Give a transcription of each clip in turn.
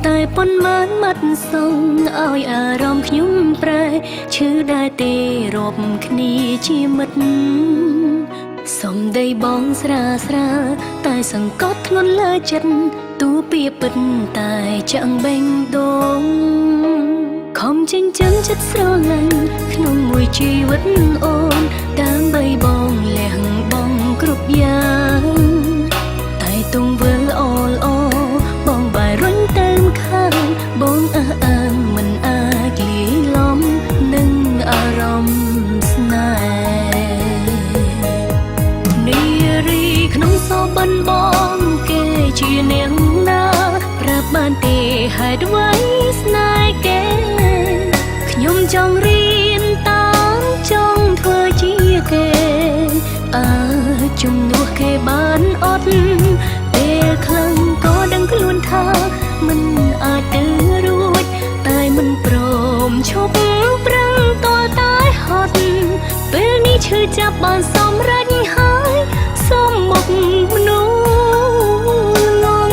តែប៉ុន្មានមាត់សងឲ្យអារម្មណ៍ខ្ញុំប្រែឈឺដែរទេរាប់គ្នាជាមិត្តសំដីបងស្រាស្រាតែសង្កត់ធ្ងន់លើចិត្តទូពីពិតតែចាំងបេងដូងខំចិញ្ចឹមចិត្តស្រឡាញ់ក្នុងមួយជីវិតអូនដើម្បីបងលះបងគ្រប់យ៉ាងតែទង្វើល្អល្អបងបាយរុញទៅខាងបងអះអាងមិនអាចលីឡំនឹងអារម្មណ៍ស្នេហ៍នារីក្នុងសបិនបងគេជានាងណាប្រាប់បានទេហេតុអ្វីស្នេហ៍គេខ្ញុំចង់រៀនតាមចង់ធ្វើជាគេជំនួសគេបានអត់ពេលខ្លាំងក៏ដឹងខ្លួនថាមិនអាចទៅរួចតែមិនព្រមឈប់ប្រឹងតតែហត់ពេលនេះឈឺចាប់បានសម្រេចហើយសុំមុខមនុស្សងង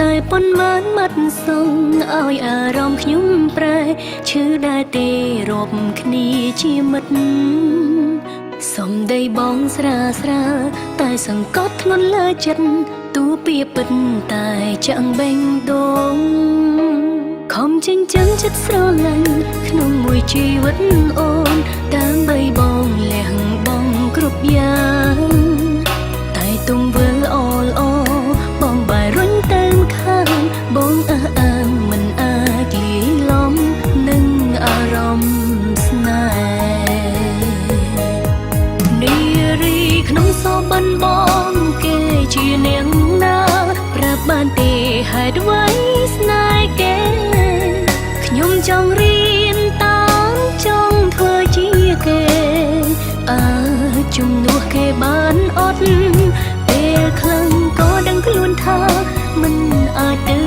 តែប៉ុន្មានមាត់សងឲ្យអារម្មណ៍ខ្ញុំប្រែឈឺដែរទេរាប់គ្នាជាមិត្តសំដីបងស្រាស្រាតែសង្កត់ធ្ងន់លើចិត្តទូពីពិតតែចាំងបេងដូងខំចិញ្ចឹមចិត្តស្រឡាញ់ក្នុងមួយជីវិតអូនដើម្បីបងលះបងគ្រប់យ៉ាងតែទង្វើល្អល្អបងបាយរុញទៅខាងបងអះអាងមិនអាចលីឡំនឹងអារម្មណ៍ស្នេហ៍នារីក្នុងសបិនបងគេជានាងណាប្រាប់បានទេហេតុអ្វីស្នេហ៍គេខ្ញុំចង់រៀនតាមចង់ធ្វើជាគេជំនួសគេបានអត់ពេលខ្លាំងក៏ដឹងខ្លួនថាមិនអាចទៅ